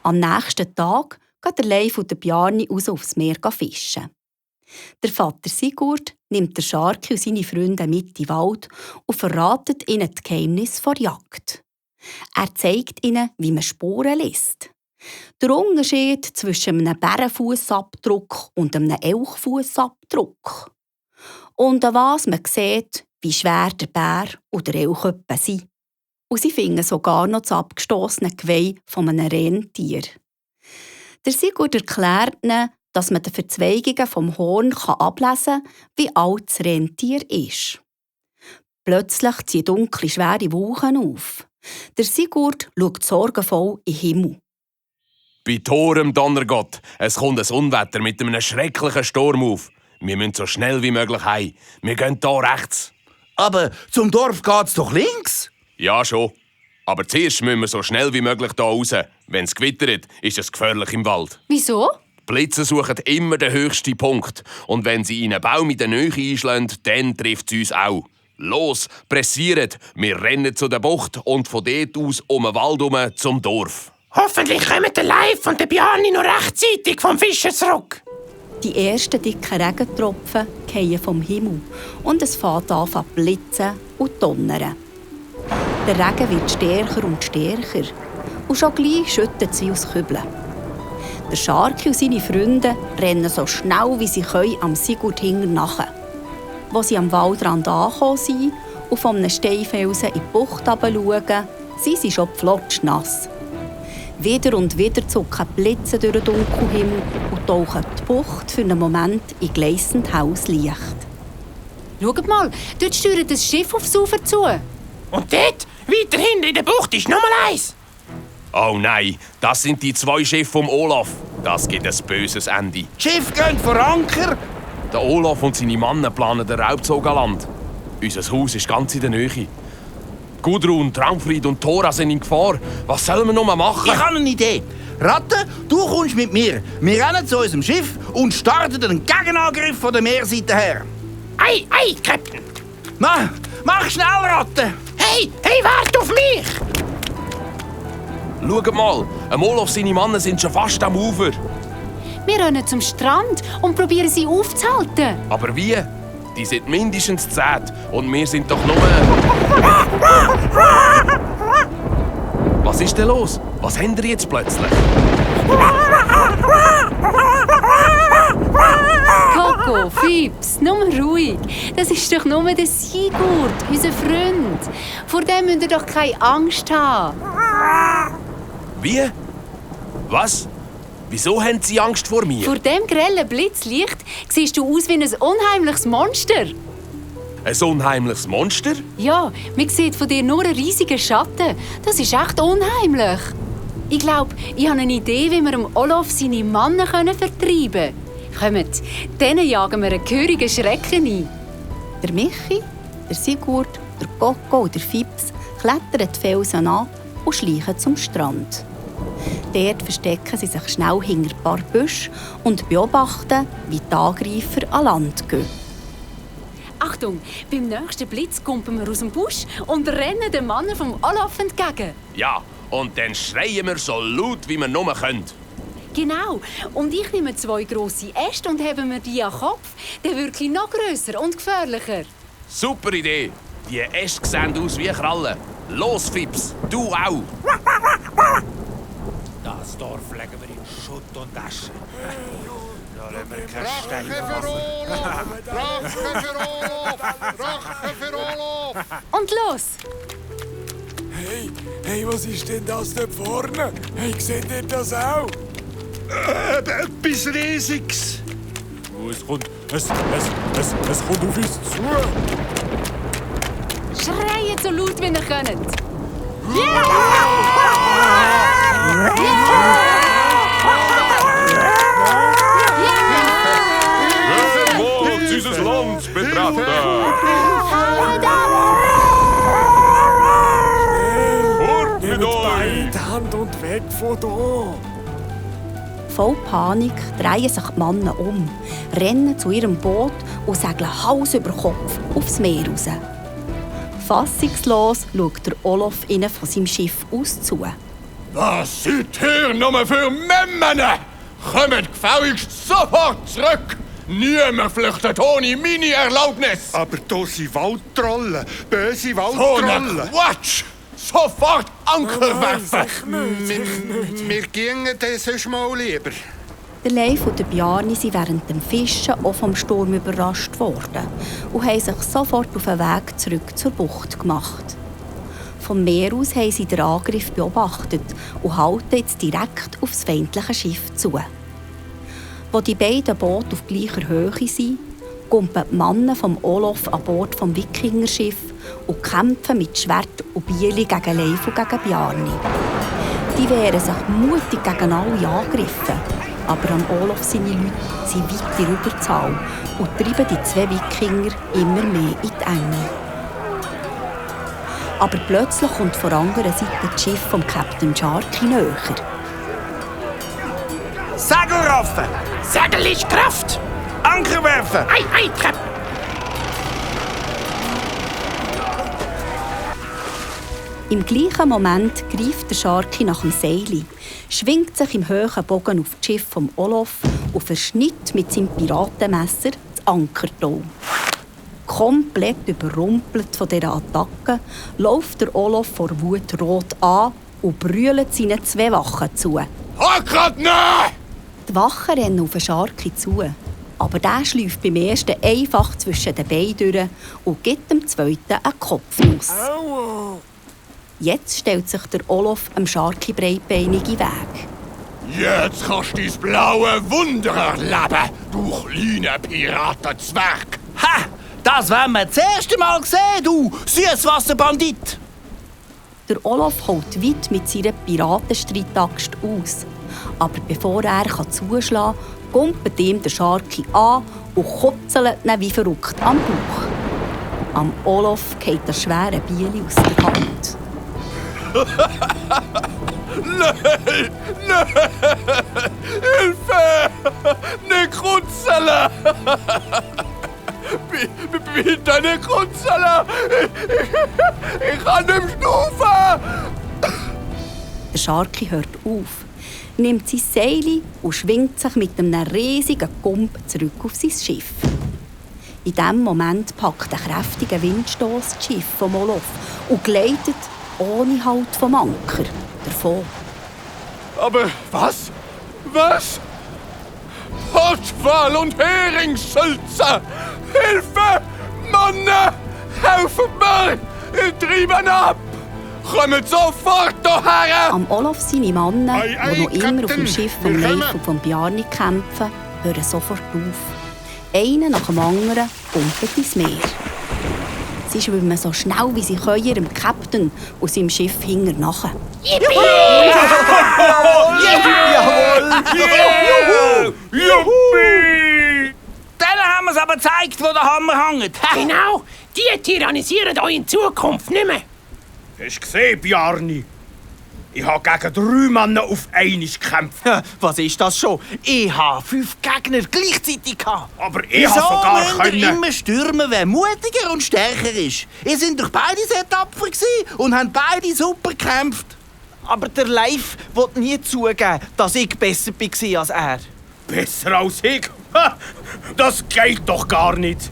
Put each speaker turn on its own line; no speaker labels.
Am nächsten Tag geht der Leif und der Bjarni raus aufs Meer fischen. Der Vater Sigurd nimmt der Scharki und seine Freunde mit in den Wald und verratet ihnen das Geheimnis der Jagd. Er zeigt ihnen, wie man Spuren liest. Der Unterschied zwischen einem Bärenfussabdruck und einem Elchfussabdruck. Und an was man sieht, wie schwer der Bär oder der Elch etwa sind. Und sie finden sogar noch das abgestossene Geweih von einem Rentier. Der Sigurd erklärt ihnen, dass man die Verzweigungen vom Horn ablesen kann, wie alt das Rentier ist. Plötzlich ziehen dunkle, schwere Wolken auf. Der Sigurd schaut sorgenvoll in den Himmel.
Bei Torem Donnergott, es kommt ein Unwetter mit einem schrecklichen Sturm auf. Wir müssen so schnell wie möglich heim. Wir gehen hier rechts.
Aber zum Dorf geht's doch links?
Ja, schon. Aber zuerst müssen wir so schnell wie möglich hier raus. Wenn es gewittert, ist es gefährlich im Wald.
Wieso?
Blitze suchen immer den höchsten Punkt. Und wenn sie in einen Baum in der Nähe einschlagen, dann trifft es uns auch. Los, pressiert! Wir rennen zu der Bucht und von dort aus um den Wald herum zum Dorf.
Hoffentlich kommen der Leif und der Bjarni noch rechtzeitig vom Fischen zurück.
Die ersten dicken Regentropfen fallen vom Himmel und es fängt an zu blitzen und donnern. Der Regen wird stärker und stärker und schon gleich schüttet es wie aus Kübeln. Der Scharki und seine Freunde rennen so schnell wie sie können am Sigurd hinten nach. Als sie am Waldrand angekommen sind und von einem Steinfelsen in die Bucht hinabschauen, sind sie schon pflotschnass. Wieder und wieder zucken Blitze durch den dunklen Himmel und tauchen die Bucht für einen Moment in gleissend helles Licht.
Schaut mal, dort steuert ein Schiff aufs Ufer zu.
Und dort, weiter hinten in der Bucht, ist noch mal eins.
Oh nein, das sind die 2 Schiffe vom Olaf. Das gibt ein böses Ende.
Die Schiffe gehen vor Anker.
Der Olaf und seine Männer planen den Raubzug an Land. Unser Haus ist ganz in der Nähe. Gudrun, Traumfried und Thora sind in Gefahr. Was sollen wir noch mal machen?
Ich habe eine Idee. Ratte, du kommst mit mir. Wir rennen zu unserem Schiff und starten einen Gegenangriff von der Meerseite her.
Ei, Captain.
Mach schnell, Ratte.
Hey, wart auf mich.
Schaut mal, Olaf und seine Männer sind schon fast am Ufer.
Wir rennen zum Strand und probieren sie aufzuhalten.
Aber wie? Die sind mindestens 10 und wir sind doch nur... Was ist denn los? Was haben wir jetzt plötzlich?
Coco, Fips, nur ruhig. Das ist doch nur der Sigurd, unser Freund. Vor dem müsst ihr doch keine Angst haben.
Wie? Was? Wieso haben Sie Angst vor mir?
Vor dem grellen Blitzlicht siehst du aus wie ein unheimliches Monster.
Ein unheimliches Monster?
Ja, man sieht von dir nur einen riesigen Schatten. Das ist echt unheimlich. Ich glaube, ich habe eine Idee, wie wir dem Olaf seine Männer vertreiben können. Kommt, denen jagen wir einen gehörigen Schrecken ein.
Der Michi, der Sigurd, der Coco und der Fips klettern die Felsen an und schleichen zum Strand. Dort verstecken sie sich schnell hinter ein paar Büsche und beobachten, wie die Angreifer an Land gehen.
Achtung, beim nächsten Blitz kumpen wir aus dem Busch und rennen den Männern vom Olaf entgegen.
Ja, und dann schreien wir so laut, wie wir nur können.
Genau. Und ich nehme 2 grosse Äste und hebe mir die an den Kopf. Dann wirklich noch grösser und gefährlicher.
Super Idee. Die Äste sehen aus wie Krallen. Los, Fips, du auch.
Das Dorf legen wir in Schutt und Asche. Da lassen wir keinen Stein
Rache für Olaf!
Und los!
Hey, was ist denn das da vorne? Hey, seht ihr das auch?
Etwas Riesiges!
Oh, es kommt auf uns zu.
Schreit so laut, wie ihr könnt!
Unser Land betreten! Fort mit euch!
Beide Hand und weg von hier!
Voll Panik drehen sich die Männer um, rennen zu ihrem Boot und segeln Hals über Kopf aufs Meer raus. Fassungslos schaut der Olaf ihnen von seinem Schiff aus zu.
Was seid ihr nur für Memmen? Kommt gefälligst sofort zurück! Niemand flüchtet ohne meine Erlaubnis!
Aber da sind Waldtrollen, böse
So
Waldtrollen.
ein Quatsch! Sofort Anker werfen!
Wir gingen dann sonst mal lieber.
Der Leif und der Bjarni sind während dem Fischen auch vom Sturm überrascht worden und haben sich sofort auf den Weg zurück zur Bucht gemacht. Vom Meer aus haben sie den Angriff beobachtet und halten jetzt direkt auf das feindliche Schiff zu. Wo die beiden Boote auf gleicher Höhe sind, kumpen die Männer vom Olof an Bord vom Wikingerschiff und kämpfen mit Schwert und Bieli gegen Leif und gegen Bjarni. Die wehren sich mutig gegen alle Angriffe, aber an Olof seine Leute sind weit in Überzahl und treiben die zwei Wikinger immer mehr in die Enge. Aber plötzlich kommt von anderen Seite das Schiff vom Captain Sharky näher.
Segel raffen!
Segel ist Kraft!
Anker werfen!
Ei, Trepp!
Im gleichen Moment greift der Sharky nach dem Seil, schwingt sich im hohen Bogen auf das Schiff vom Olof und verschnitt mit seinem Piratenmesser das Ankertau. Komplett überrumpelt von dieser Attacke läuft der Olof vor Wut rot an und brüllt seinen zwei Wachen zu.
Hackert nicht!
Die Wachen rennen auf den Sharky zu, aber der schläuft beim ersten einfach zwischen den Beinen durch und gibt dem zweiten einen Kopfnuss. Jetzt stellt sich der Olof dem Sharky breitbeinige Weg.
Jetzt kannst du dein blaue Wunder erleben, du kleiner Piratenzwerg!
Ha! Das werden wir das erste Mal sehen, du Süßwasserbandit!
Der Olof holt weit mit seiner Piratenstreitaxt aus. Aber bevor er zuschlagen kann, kumpelt ihm der Sharky an und kutzelt ihn wie verrückt am Bauch. Am Olof geht das schwere Bieli aus der Hand.
Nein! Nein! Hilfe! Nicht kutzeln! Bitte nicht kutzeln! Ich kann nicht mehr schnaufen!
Der Sharky hört auf, nimmt sein Seil und schwingt sich mit einem riesigen Gump zurück auf sein Schiff. In diesem Moment packt ein kräftiger Windstoß das Schiff vom Olof und gleitet ohne Halt vom Anker davon.
Aber was? Was? Pottwal und Heringsschulze! Hilfe! Mann! Helft mir! Ich treibe ihn ab! Kommt sofort hierher!
Am Olof seine Männer,
Ei, ei,
die noch immer auf dem
Captain,
Schiff vom
wir
Leif
kommen.
und vom Bjarni kämpfen, hören sofort auf. Einer nach dem anderen kumpelt ins Meer. Sie schwimmen so schnell wie sie können ihrem Captain und seinem Schiff hinter nachher.
Juppie!
Denen haben wir es aber gezeigt, wo der Hammer hängt. Ha!
Genau, die tyrannisieren euch in Zukunft nicht mehr.
Hast du gesehen, Bjarni? Ich habe gegen 3 Männer auf einmal gekämpft.
Was ist das schon? Ich habe 5 Gegner gleichzeitig gehabt.
Aber ich
Wieso
habe sogar
müsst ihr
können.
immer stürmen, wer mutiger und stärker ist? Ihr seid doch beide sehr tapfer gewesen und habt beide super gekämpft.
Aber der Leif wollte nie zugeben, dass ich besser war als er.
Besser als ich? Ha, das geht doch gar nicht.